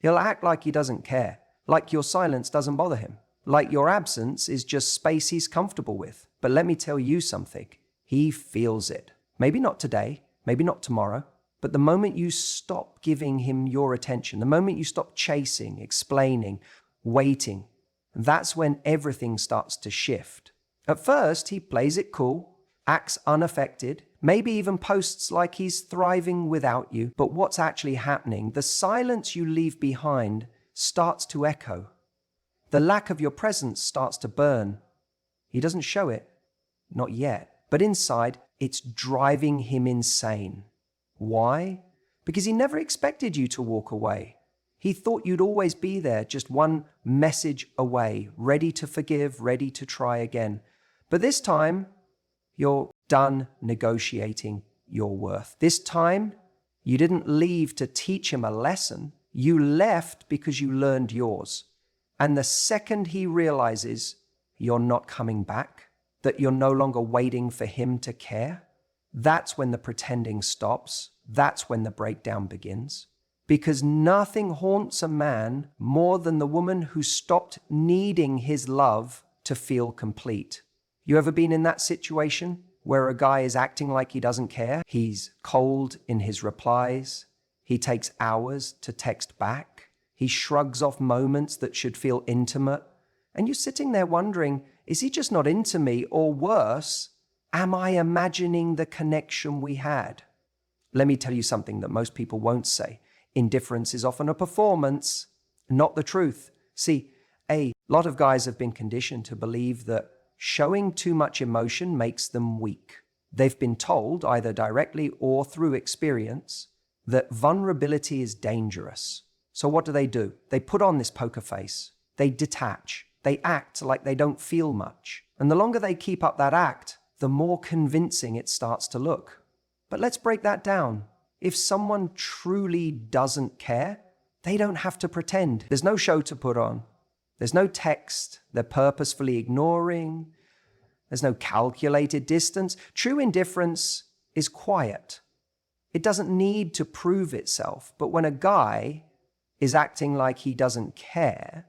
He'll act like he doesn't care, like your silence doesn't bother him, like your absence is just space he's comfortable with. But let me tell you something. He feels it. Maybe not today, maybe not tomorrow, but the moment you stop giving him your attention, the moment you stop chasing, explaining, waiting, that's when everything starts to shift. At first, he plays it cool, acts unaffected, maybe even posts like he's thriving without you. But what's actually happening? The silence you leave behind starts to echo. The lack of your presence starts to burn. He doesn't show it, not yet, but inside, it's driving him insane. Why? Because he never expected you to walk away. He thought you'd always be there, just one message away, ready to forgive, ready to try again. But this time, you're done negotiating your worth. This time, you didn't leave to teach him a lesson. You left because you learned yours. And the second he realizes you're not coming back, that you're no longer waiting for him to care, that's when the pretending stops. That's when the breakdown begins. Because nothing haunts a man more than the woman who stopped needing his love to feel complete. You ever been in that situation where a guy is acting like he doesn't care? He's cold in his replies. He takes hours to text back. He shrugs off moments that should feel intimate. And you're sitting there wondering, is he just not into me? Or worse, am I imagining the connection we had? Let me tell you something that most people won't say. Indifference is often a performance, not the truth. See, a lot of guys have been conditioned to believe that showing too much emotion makes them weak. They've been told, either directly or through experience, that vulnerability is dangerous. So what do? They put on this poker face. They detach. They act like they don't feel much. And the longer they keep up that act, the more convincing it starts to look. But let's break that down. If someone truly doesn't care, they don't have to pretend. There's no show to put on. There's no text they're purposefully ignoring. There's no calculated distance. True indifference is quiet. It doesn't need to prove itself. But when a guy is acting like he doesn't care,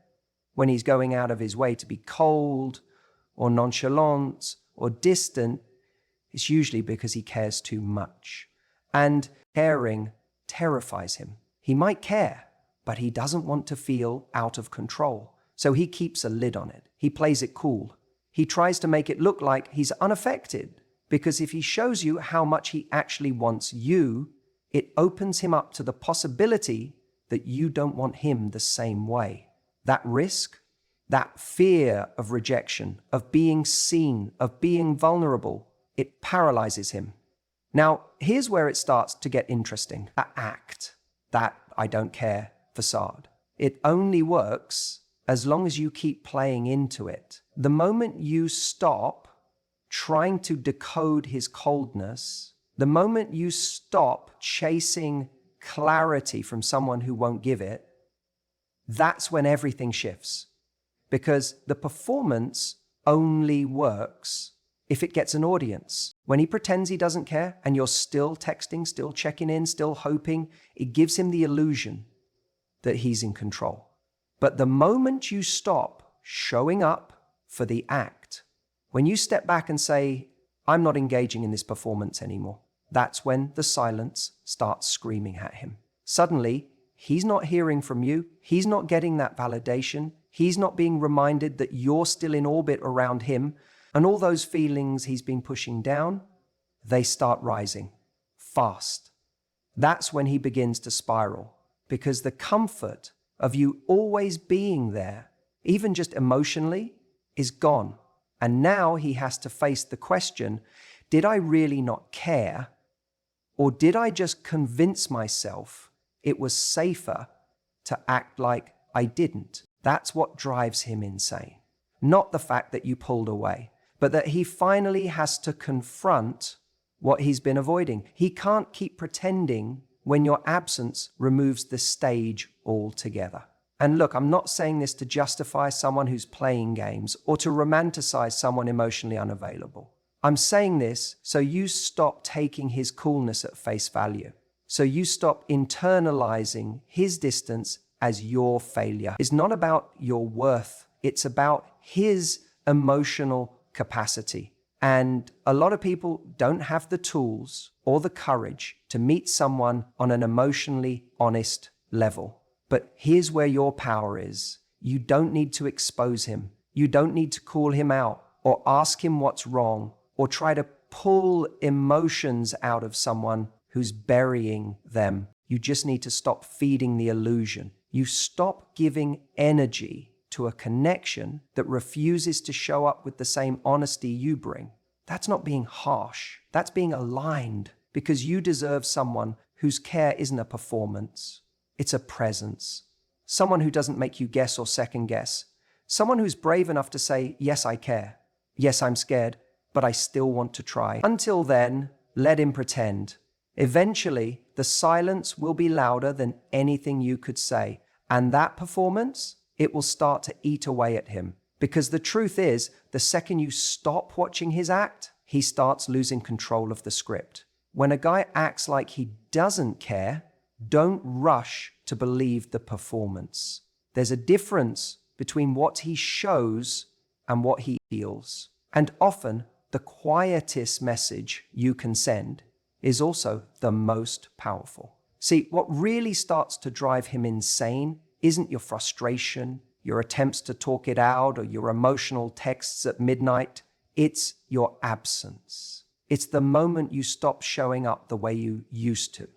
when he's going out of his way to be cold or nonchalant or distant, it's usually because he cares too much. And caring terrifies him. He might care, but he doesn't want to feel out of control. So he keeps a lid on it. He plays it cool. He tries to make it look like he's unaffected, because if he shows you how much he actually wants you, it opens him up to the possibility that you don't want him the same way. That risk, that fear of rejection, of being seen, of being vulnerable, it paralyzes him. Now, here's where it starts to get interesting. That act, that I don't care facade, it only works as long as you keep playing into it. The moment you stop trying to decode his coldness, the moment you stop chasing clarity from someone who won't give it, that's when everything shifts. Because the performance only works if it gets an audience. When he pretends he doesn't care and you're still texting, still checking in, still hoping, it gives him the illusion that he's in control. But the moment you stop showing up for the act, when you step back and say, I'm not engaging in this performance anymore, that's when the silence starts screaming at him. Suddenly, he's not hearing from you. He's not getting that validation. He's not being reminded that you're still in orbit around him. And all those feelings he's been pushing down, they start rising fast. That's when he begins to spiral, because the comfort of you always being there, even just emotionally, is gone. And now he has to face the question, did I really not care? Or did I just convince myself it was safer to act like I didn't? That's what drives him insane. Not the fact that you pulled away, but that he finally has to confront what he's been avoiding. He can't keep pretending when your absence removes the stage altogether. And look, I'm not saying this to justify someone who's playing games or to romanticize someone emotionally unavailable. I'm saying this so you stop taking his coolness at face value. So you stop internalizing his distance as your failure. It's not about your worth. It's about his emotional capacity. And a lot of people don't have the tools or the courage to meet someone on an emotionally honest level. But here's where your power is. You don't need to expose him. You don't need to call him out or ask him what's wrong or try to pull emotions out of someone who's burying them. You just need to stop feeding the illusion. You stop giving energy to a connection that refuses to show up with the same honesty you bring. That's not being harsh. That's being aligned, because you deserve someone whose care isn't a performance. It's a presence. Someone who doesn't make you guess or second guess. Someone who's brave enough to say, yes, I care. Yes, I'm scared, but I still want to try. Until then, let him pretend. Eventually, the silence will be louder than anything you could say. And that performance, it will start to eat away at him. Because the truth is, the second you stop watching his act, he starts losing control of the script. When a guy acts like he doesn't care, don't rush to believe the performance. There's a difference between what he shows and what he feels. And often, the quietest message you can send is also the most powerful. See, what really starts to drive him insane isn't your frustration, your attempts to talk it out, or your emotional texts at midnight. It's your absence. It's the moment you stop showing up the way you used to.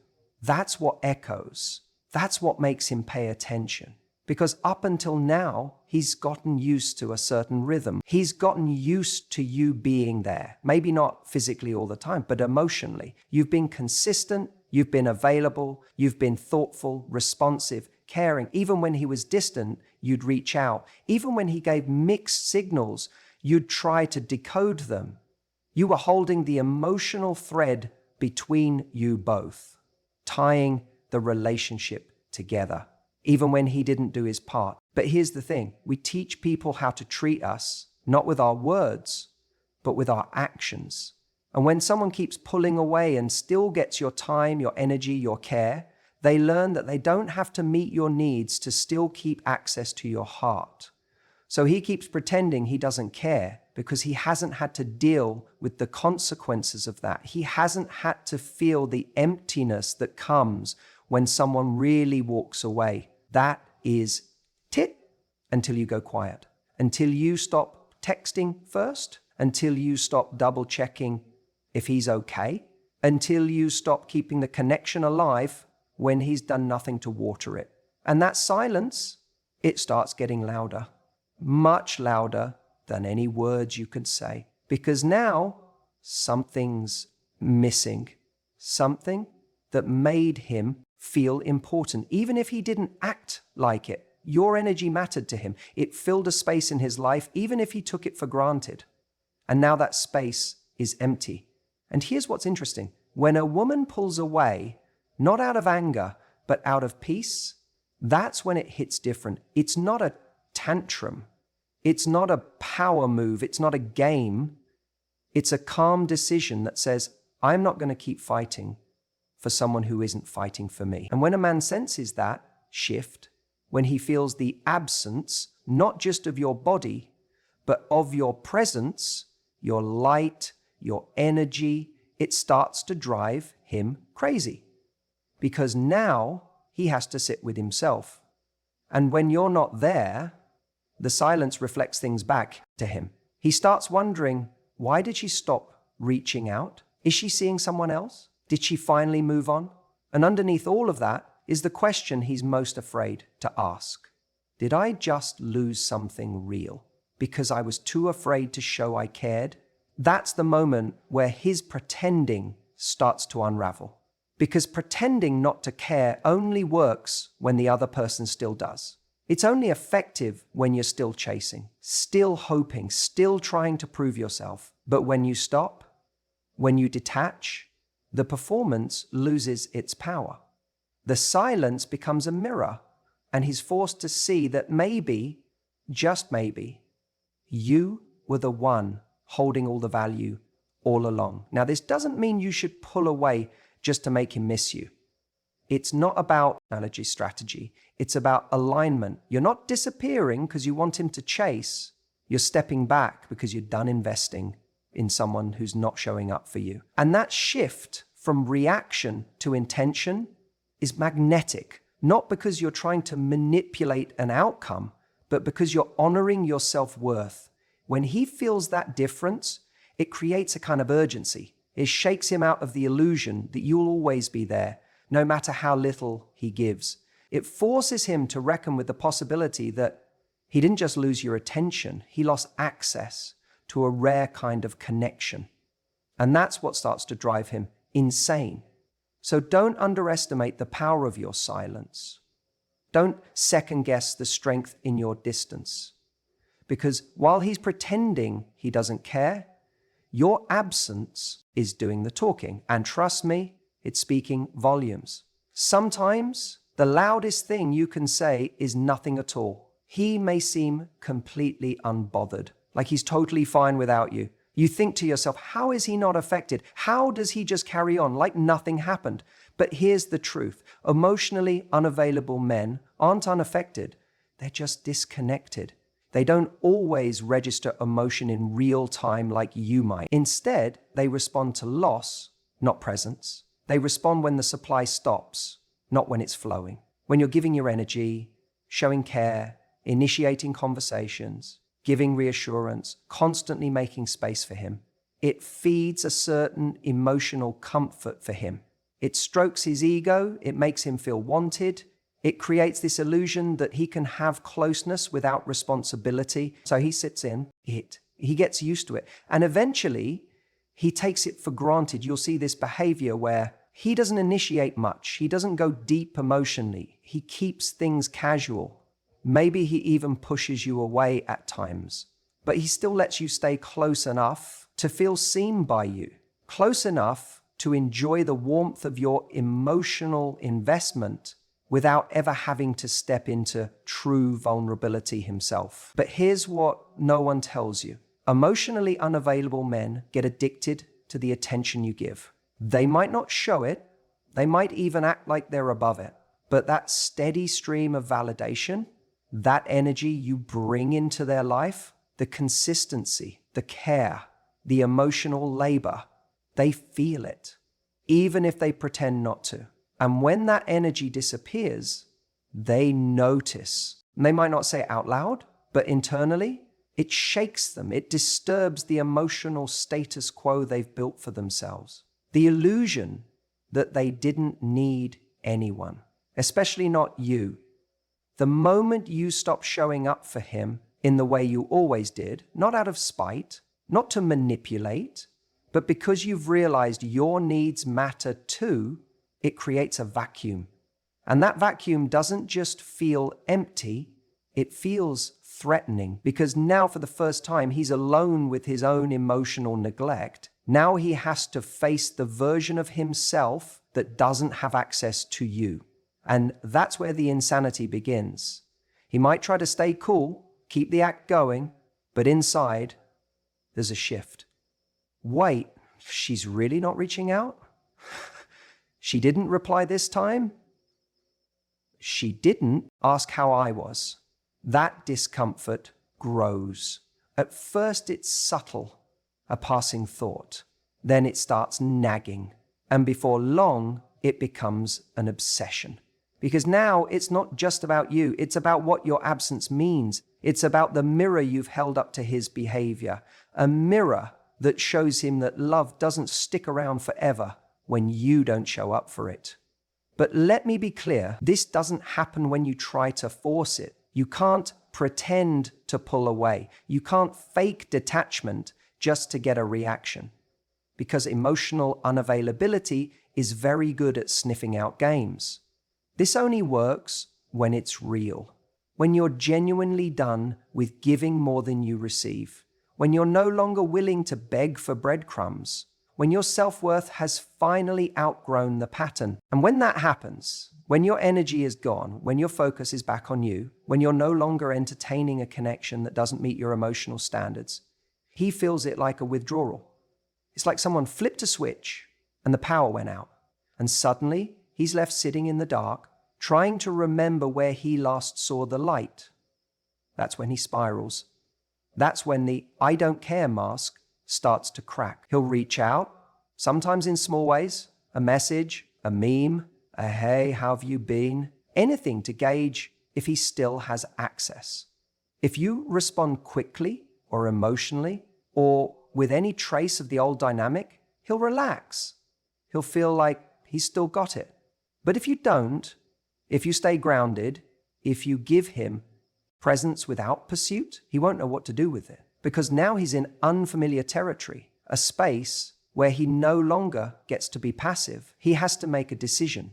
That's what echoes. That's what makes him pay attention. Because up until now, he's gotten used to a certain rhythm. He's gotten used to you being there. Maybe not physically all the time, but emotionally. You've been consistent, you've been available, you've been thoughtful, responsive, caring. Even when he was distant, you'd reach out. Even when he gave mixed signals, you'd try to decode them. You were holding the emotional thread between you both, tying the relationship together, even when he didn't do his part. But here's the thing, we teach people how to treat us, not with our words, but with our actions. And when someone keeps pulling away and still gets your time, your energy, your care, they learn that they don't have to meet your needs to still keep access to your heart. So he keeps pretending he doesn't care because he hasn't had to deal with the consequences of that. He hasn't had to feel the emptiness that comes when someone really walks away. That is tit until you go quiet, until you stop texting first, until you stop double checking if he's okay, until you stop keeping the connection alive when he's done nothing to water it. And that silence, it starts getting louder, much louder than any words you could say, because now something's missing, something that made him feel important. Even if he didn't act like it, your energy mattered to him. It filled a space in his life, even if he took it for granted. And now that space is empty. And here's what's interesting. When a woman pulls away, not out of anger, but out of peace, that's when it hits different. It's not a tantrum. It's not a power move. It's not a game. It's a calm decision that says, I'm not going to keep fighting for someone who isn't fighting for me. And when a man senses that shift, when he feels the absence, not just of your body, but of your presence, your light, your energy, it starts to drive him crazy. Because now he has to sit with himself. And when you're not there, the silence reflects things back to him. He starts wondering, why did she stop reaching out? Is she seeing someone else? Did she finally move on? And underneath all of that is the question he's most afraid to ask. Did I just lose something real because I was too afraid to show I cared? That's the moment where his pretending starts to unravel. Because pretending not to care only works when the other person still does. It's only effective when you're still chasing, still hoping, still trying to prove yourself. But when you stop, when you detach, the performance loses its power. The silence becomes a mirror, and he's forced to see that maybe, just maybe, you were the one holding all the value all along. Now, this doesn't mean you should pull away just to make him miss you. It's not about analogy strategy. It's about alignment. You're not disappearing because you want him to chase. You're stepping back because you're done investing in someone who's not showing up for you. And that shift from reaction to intention is magnetic, not because you're trying to manipulate an outcome, but because you're honoring your self-worth. When he feels that difference, it creates a kind of urgency. It shakes him out of the illusion that you'll always be there, no matter how little he gives. It forces him to reckon with the possibility that he didn't just lose your attention, he lost access to a rare kind of connection. And that's what starts to drive him insane. So don't underestimate the power of your silence. Don't second guess the strength in your distance. Because while he's pretending he doesn't care, your absence is doing the talking. And trust me, it's speaking volumes. Sometimes the loudest thing you can say is nothing at all. He may seem completely unbothered, like he's totally fine without you. You think to yourself, how is he not affected? How does he just carry on like nothing happened? But here's the truth. Emotionally unavailable men aren't unaffected. They're just disconnected. They don't always register emotion in real time like you might. Instead, they respond to loss, not presence. They respond when the supply stops, not when it's flowing. When you're giving your energy, showing care, initiating conversations, giving reassurance, constantly making space for him, it feeds a certain emotional comfort for him. It strokes his ego, it makes him feel wanted, it creates this illusion that he can have closeness without responsibility. So he sits in it. He gets used to it. And eventually, he takes it for granted. You'll see this behavior where he doesn't initiate much. He doesn't go deep emotionally. He keeps things casual. Maybe he even pushes you away at times. But he still lets you stay close enough to feel seen by you. Close enough to enjoy the warmth of your emotional investment without ever having to step into true vulnerability himself. But here's what no one tells you. Emotionally unavailable men get addicted to the attention you give. They might not show it, they might even act like they're above it, but that steady stream of validation, that energy you bring into their life, the consistency, the care, the emotional labor, they feel it, even if they pretend not to. And when that energy disappears, they notice. And they might not say it out loud, but internally, it shakes them. It disturbs the emotional status quo they've built for themselves. The illusion that they didn't need anyone, especially not you. The moment you stop showing up for him in the way you always did, not out of spite, not to manipulate, but because you've realized your needs matter too, it creates a vacuum. And that vacuum doesn't just feel empty, it feels threatening, because now for the first time he's alone with his own emotional neglect. Now he has to face the version of himself that doesn't have access to you. And that's where the insanity begins. He might try to stay cool, keep the act going, but inside, there's a shift. Wait, she's really not reaching out? She didn't reply this time? She didn't ask how I was. That discomfort grows. At first it's subtle, a passing thought. Then it starts nagging. And before long, it becomes an obsession. Because now it's not just about you, it's about what your absence means. It's about the mirror you've held up to his behavior. A mirror that shows him that love doesn't stick around forever when you don't show up for it. But let me be clear, this doesn't happen when you try to force it. You can't pretend to pull away. You can't fake detachment just to get a reaction. Because emotional unavailability is very good at sniffing out games. This only works when it's real. When you're genuinely done with giving more than you receive. When you're no longer willing to beg for breadcrumbs. When your self-worth has finally outgrown the pattern. And when that happens, when your energy is gone, when your focus is back on you, when you're no longer entertaining a connection that doesn't meet your emotional standards, he feels it like a withdrawal. It's like someone flipped a switch and the power went out. And suddenly, he's left sitting in the dark, trying to remember where he last saw the light. That's when he spirals. That's when the I don't care mask starts to crack. He'll reach out, sometimes in small ways, a message, a meme, a hey, how have you been? Anything to gauge if he still has access. If you respond quickly or emotionally or with any trace of the old dynamic, he'll relax. He'll feel like he's still got it. But if you don't, if you stay grounded, if you give him presence without pursuit, he won't know what to do with it. Because now he's in unfamiliar territory, a space where he no longer gets to be passive. He has to make a decision.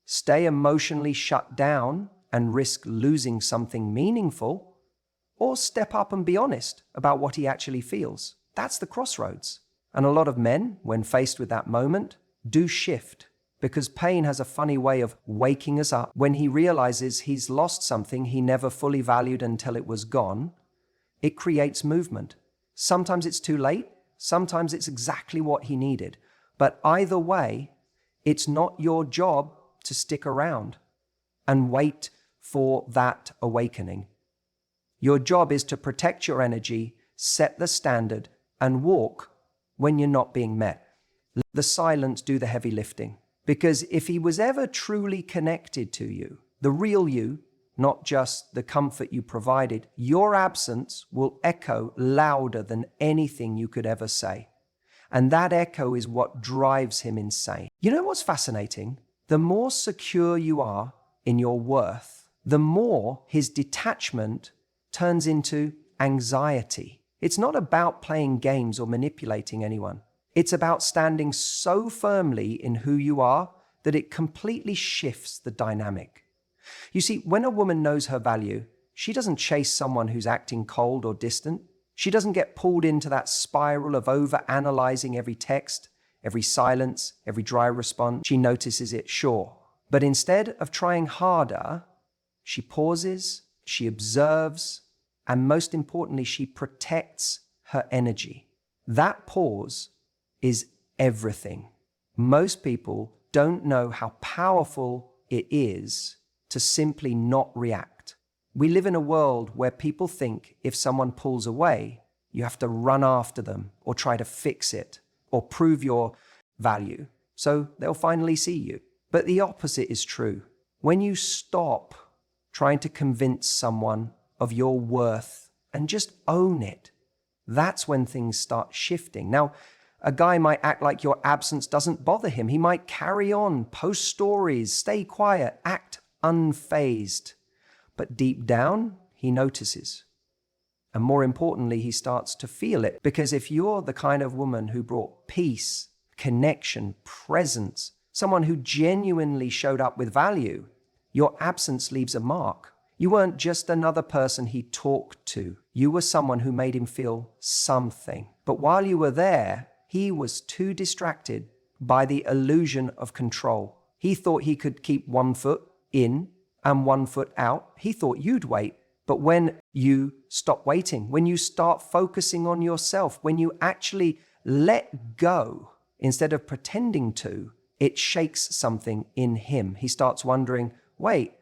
Stay emotionally shut down and risk losing something meaningful, or step up and be honest about what he actually feels. That's the crossroads. And a lot of men, when faced with that moment, do shift, because pain has a funny way of waking us up. When he realizes he's lost something he never fully valued until it was gone, it creates movement. Sometimes it's too late, sometimes it's exactly what he needed. But either way, it's not your job to stick around and wait for that awakening. Your job is to protect your energy, set the standard, and walk when you're not being met. Let the silence do the heavy lifting. Because if he was ever truly connected to you, the real you, not just the comfort you provided, your absence will echo louder than anything you could ever say. And that echo is what drives him insane. You know what's fascinating? The more secure you are in your worth, the more his detachment turns into anxiety. It's not about playing games or manipulating anyone. It's about standing so firmly in who you are that it completely shifts the dynamic. You see, when a woman knows her value, she doesn't chase someone who's acting cold or distant. She doesn't get pulled into that spiral of over-analyzing every text, every silence, every dry response. She notices it, sure. But instead of trying harder, she pauses, she observes, and most importantly, she protects her energy. That pause is everything. Most people don't know how powerful it is to simply not react. We live in a world where people think if someone pulls away, you have to run after them or try to fix it or prove your value, so they'll finally see you. But the opposite is true. When you stop trying to convince someone of your worth and just own it, that's when things start shifting. Now, a guy might act like your absence doesn't bother him. He might carry on, post stories, stay quiet, act unfazed. But deep down, he notices. And more importantly, he starts to feel it. Because if you're the kind of woman who brought peace, connection, presence, someone who genuinely showed up with value, your absence leaves a mark. You weren't just another person he talked to. You were someone who made him feel something. But while you were there, he was too distracted by the illusion of control. He thought he could keep 1 foot in and 1 foot out. He thought you'd wait. But when you stop waiting, when you start focusing on yourself, when you actually let go instead of pretending to, it shakes something in him. He starts wondering, wait,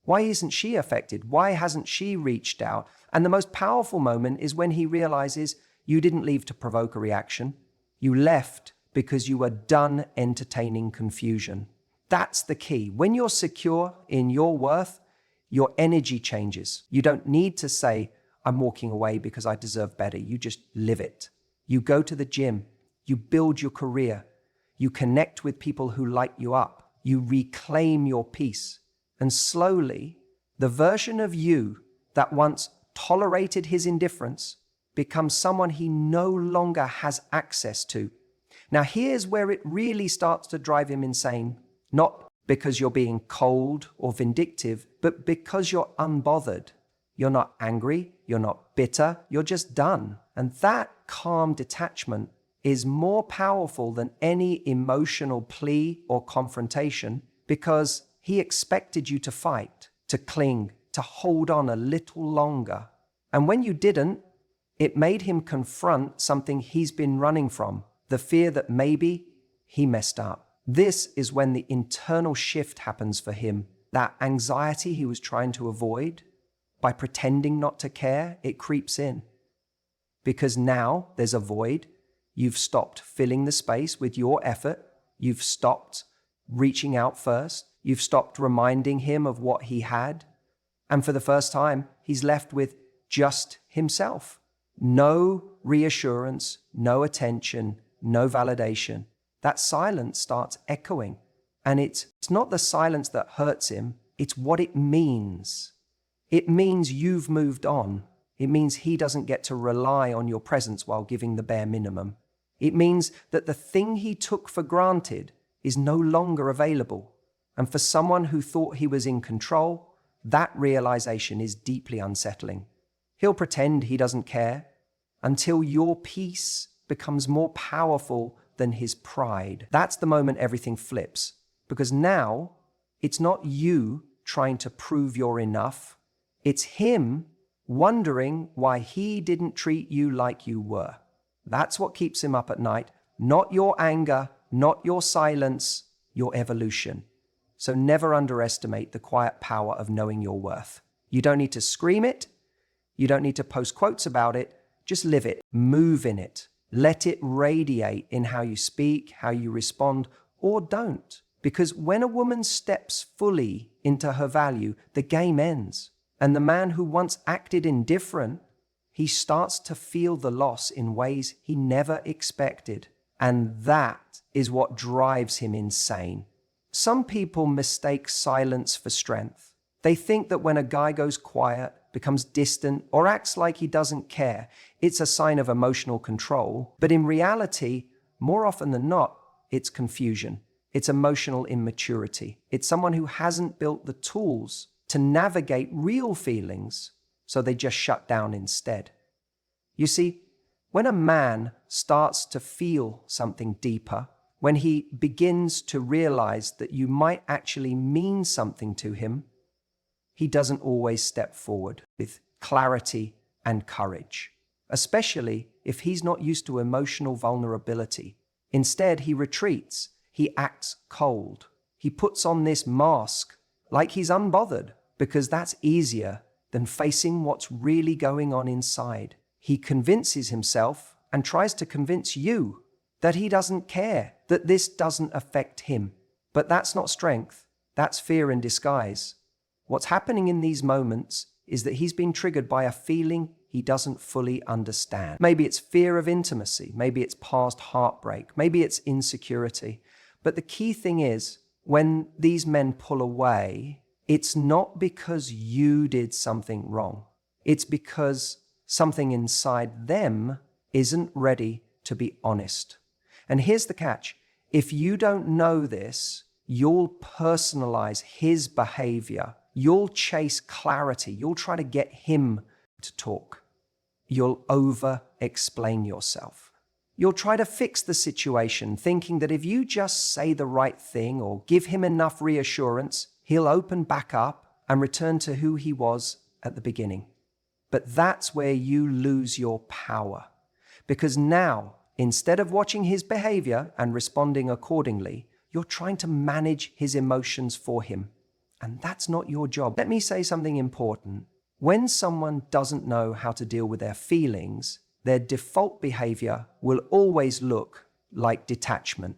why isn't she affected? Why hasn't she reached out? And the most powerful moment is when he realizes you didn't leave to provoke a reaction. You left because you were done entertaining confusion. That's the key. When you're secure in your worth, your energy changes. You don't need to say, I'm walking away because I deserve better. You just live it. You go to the gym. You build your career. You connect with people who light you up. You reclaim your peace. And slowly, the version of you that once tolerated his indifference becomes someone he no longer has access to. Now, here's where it really starts to drive him insane. Not because you're being cold or vindictive, but because you're unbothered. You're not angry, you're not bitter, you're just done. And that calm detachment is more powerful than any emotional plea or confrontation, because he expected you to fight, to cling, to hold on a little longer. And when you didn't, it made him confront something he's been running from, the fear that maybe he messed up. This is when the internal shift happens for him. That anxiety he was trying to avoid, by pretending not to care, it creeps in. Because now there's a void. You've stopped filling the space with your effort. You've stopped reaching out first. You've stopped reminding him of what he had. And for the first time, he's left with just himself. No reassurance, no attention, no validation. That silence starts echoing. And it's not the silence that hurts him, it's what it means. It means you've moved on. It means he doesn't get to rely on your presence while giving the bare minimum. It means that the thing he took for granted is no longer available. And for someone who thought he was in control, that realization is deeply unsettling. He'll pretend he doesn't care until your peace becomes more powerful than his pride. That's the moment everything flips. Because now, it's not you trying to prove you're enough. It's him wondering why he didn't treat you like you were. That's what keeps him up at night. Not your anger, not your silence, your evolution. So never underestimate the quiet power of knowing your worth. You don't need to scream it. You don't need to post quotes about it. Just live it. Move in it. Let it radiate in how you speak, how you respond, or don't. Because when a woman steps fully into her value, the game ends. And the man who once acted indifferent, he starts to feel the loss in ways he never expected. And that is what drives him insane. Some people mistake silence for strength. They think that when a guy goes quiet, becomes distant, or acts like he doesn't care, it's a sign of emotional control. But in reality, more often than not, it's confusion. It's emotional immaturity. It's someone who hasn't built the tools to navigate real feelings, so they just shut down instead. You see, when a man starts to feel something deeper, when he begins to realize that you might actually mean something to him, he doesn't always step forward with clarity and courage, especially if he's not used to emotional vulnerability. Instead, he retreats. He acts cold. He puts on this mask like he's unbothered, because that's easier than facing what's really going on inside. He convinces himself and tries to convince you that he doesn't care, that this doesn't affect him. But that's not strength. That's fear in disguise. What's happening in these moments is that he's been triggered by a feeling he doesn't fully understand. Maybe it's fear of intimacy. Maybe it's past heartbreak. Maybe it's insecurity. But the key thing is, when these men pull away, it's not because you did something wrong. It's because something inside them isn't ready to be honest. And here's the catch. If you don't know this, you'll personalize his behavior. You'll chase clarity. You'll try to get him to talk. You'll over-explain yourself. You'll try to fix the situation, thinking that if you just say the right thing or give him enough reassurance, he'll open back up and return to who he was at the beginning. But that's where you lose your power. Because now, instead of watching his behavior and responding accordingly, you're trying to manage his emotions for him. And that's not your job. Let me say something important. When someone doesn't know how to deal with their feelings, their default behavior will always look like detachment.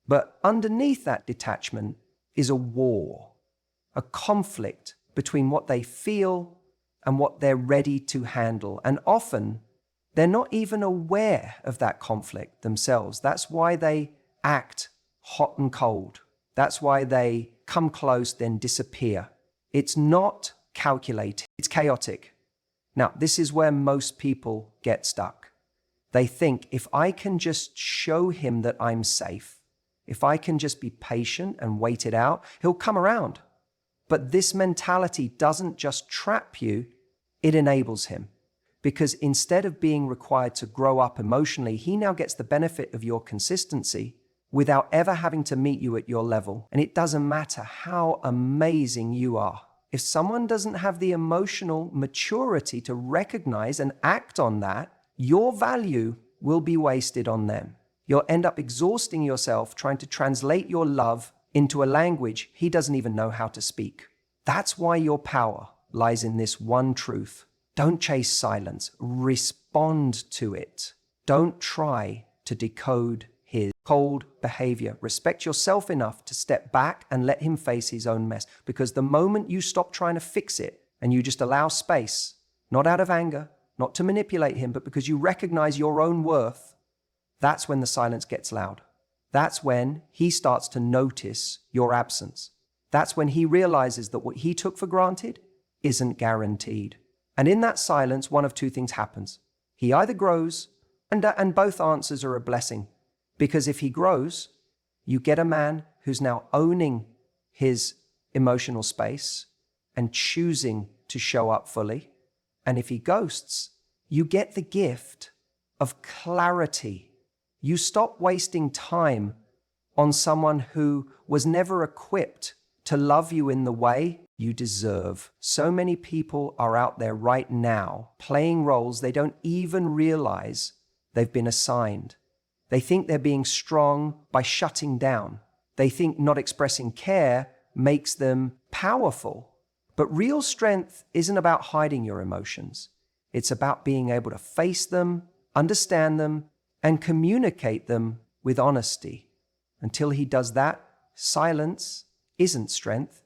But underneath that detachment is a war, a conflict between what they feel and what they're ready to handle. And often, they're not even aware of that conflict themselves. That's why they act hot and cold. That's why they come close, then disappear. It's not calculated, it's chaotic. Now, this is where most people get stuck. They think, if I can just show him that I'm safe, if I can just be patient and wait it out, he'll come around. But this mentality doesn't just trap you, it enables him. Because instead of being required to grow up emotionally, he now gets the benefit of your consistency without ever having to meet you at your level. And it doesn't matter how amazing you are. If someone doesn't have the emotional maturity to recognize and act on that, your value will be wasted on them. You'll end up exhausting yourself trying to translate your love into a language he doesn't even know how to speak. That's why your power lies in this one truth. Don't chase silence. Respond to it. Don't try to decode his cold behavior. Respect yourself enough to step back and let him face his own mess. Because the moment you stop trying to fix it and you just allow space, not out of anger, not to manipulate him, but because you recognize your own worth, that's when the silence gets loud. That's when he starts to notice your absence. That's when he realizes that what he took for granted isn't guaranteed. And in that silence, one of two things happens. He either grows, and both answers are a blessing. Because if he grows, you get a man who's now owning his emotional space and choosing to show up fully. And if he ghosts, you get the gift of clarity. You stop wasting time on someone who was never equipped to love you in the way you deserve. So many people are out there right now playing roles they don't even realize they've been assigned. They think they're being strong by shutting down. They think not expressing care makes them powerful. But real strength isn't about hiding your emotions. It's about being able to face them, understand them, and communicate them with honesty. Until he does that, silence isn't strength.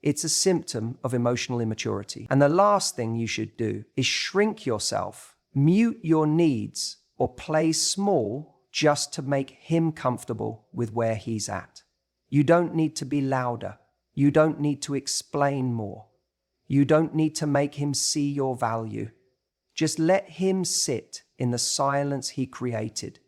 It's a symptom of emotional immaturity. And the last thing you should do is shrink yourself, mute your needs, or play small just to make him comfortable with where he's at. You don't need to be louder. You don't need to explain more. You don't need to make him see your value. Just let him sit in the silence he created.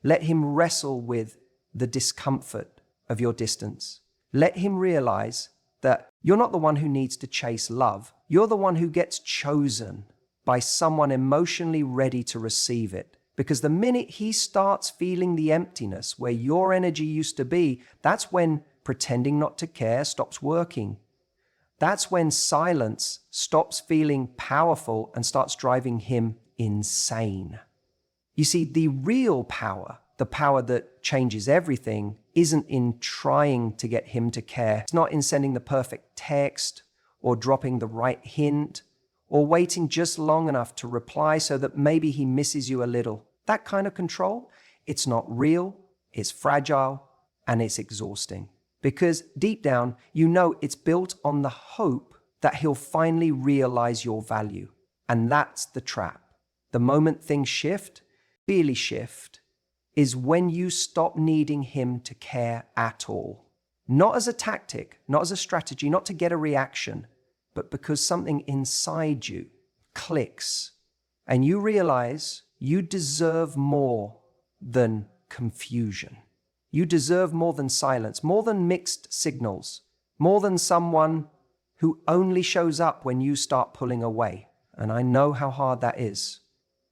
Let him wrestle with the discomfort of your distance. Let him realize that you're not the one who needs to chase love. You're the one who gets chosen by someone emotionally ready to receive it. Because the minute he starts feeling the emptiness where your energy used to be, that's when pretending not to care stops working. That's when silence stops feeling powerful and starts driving him insane. You see, the real power, the power that changes everything, isn't in trying to get him to care. It's not in sending the perfect text or dropping the right hint or waiting just long enough to reply so that maybe he misses you a little. That kind of control, it's not real, it's fragile, and it's exhausting. Because deep down, you know it's built on the hope that he'll finally realize your value. And that's the trap. The moment things shift, really shift, is when you stop needing him to care at all. Not as a tactic, not as a strategy, not to get a reaction, but because something inside you clicks and you realize you deserve more than confusion. You deserve more than silence, more than mixed signals, more than someone who only shows up when you start pulling away. And I know how hard that is.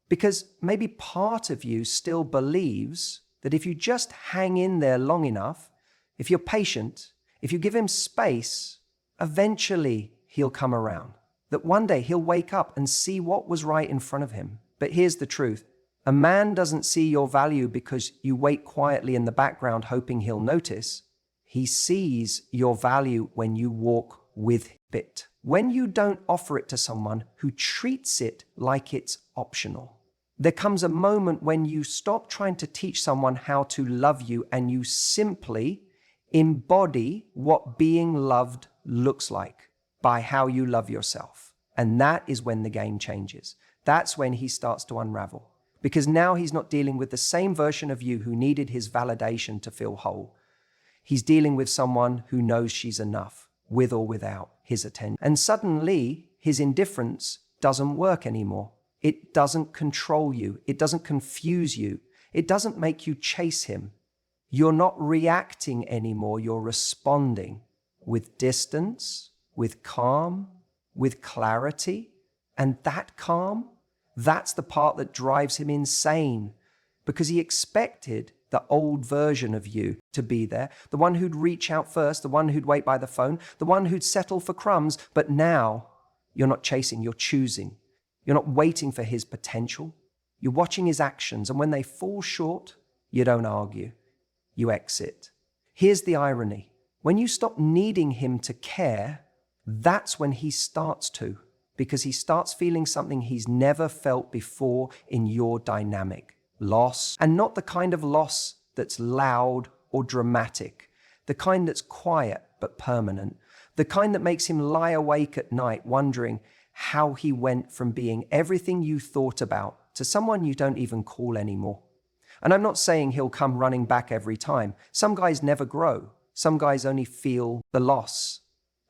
Because maybe part of you still believes that if you just hang in there long enough, if you're patient, if you give him space, eventually he'll come around. That one day he'll wake up and see what was right in front of him. But here's the truth. A man doesn't see your value because you wait quietly in the background hoping he'll notice. He sees your value when you walk with it. When you don't offer it to someone who treats it like it's optional. There comes a moment when you stop trying to teach someone how to love you and you simply embody what being loved looks like by how you love yourself. And that is when the game changes. That's when he starts to unravel. Because now he's not dealing with the same version of you who needed his validation to feel whole. He's dealing with someone who knows she's enough, with or without his attention. And suddenly, his indifference doesn't work anymore. It doesn't control you. It doesn't confuse you. It doesn't make you chase him. You're not reacting anymore. You're responding with distance, with calm, with clarity. And that calm, that's the part that drives him insane because he expected the old version of you to be there, the one who'd reach out first, the one who'd wait by the phone, the one who'd settle for crumbs. But now you're not chasing, you're choosing. You're not waiting for his potential. You're watching his actions. And when they fall short, You don't argue. You exit. Here's the irony. When you stop needing him to care, that's when he starts to, because he starts feeling something he's never felt before in your dynamic. Loss, and not the kind of loss that's loud or dramatic, the kind that's quiet but permanent, the kind that makes him lie awake at night wondering how he went from being everything you thought about to someone you don't even call anymore. And I'm not saying he'll come running back every time. Some guys never grow. Some guys only feel the loss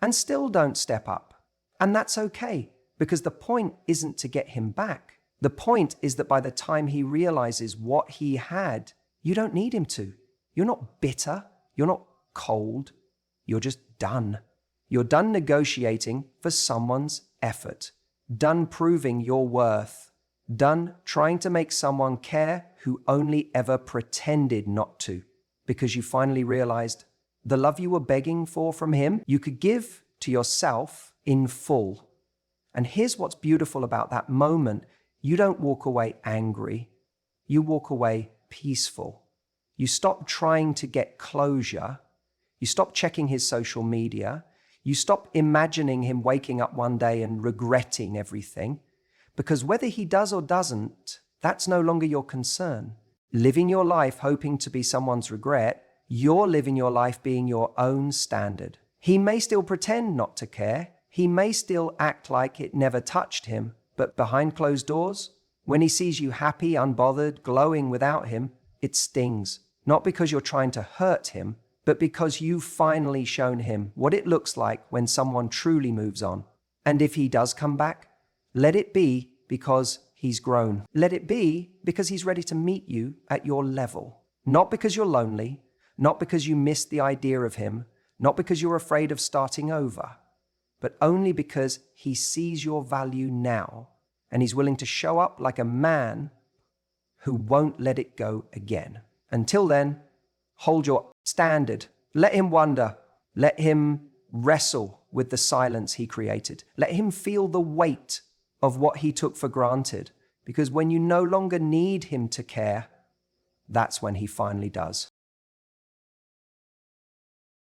and still don't step up. And that's okay, because the point isn't to get him back. The point is that by the time he realizes what he had, you don't need him to. You're not bitter. You're not cold. You're just done. You're done negotiating for someone's effort. Done proving your worth. Done trying to make someone care who only ever pretended not to. Because you finally realized the love you were begging for from him, you could give to yourself in full. And here's what's beautiful about that moment. You don't walk away angry. You walk away peaceful. You stop trying to get closure. You stop checking his social media. You stop imagining him waking up one day and regretting everything. Because whether he does or doesn't, that's no longer your concern. Living your life hoping to be someone's regret, you're living your life being your own standard. He may still pretend not to care. He may still act like it never touched him. But behind closed doors, when he sees you happy, unbothered, glowing without him, it stings. Not because you're trying to hurt him, but because you've finally shown him what it looks like when someone truly moves on. And if he does come back, let it be because he's grown. Let it be because he's ready to meet you at your level. Not because you're lonely, not because you missed the idea of him, not because you're afraid of starting over, but only because he sees your value now and he's willing to show up like a man who won't let it go again. Until then, hold your standard. Let him wonder. Let him wrestle with the silence he created. Let him feel the weight of what he took for granted. Because when you no longer need him to care, that's when he finally does.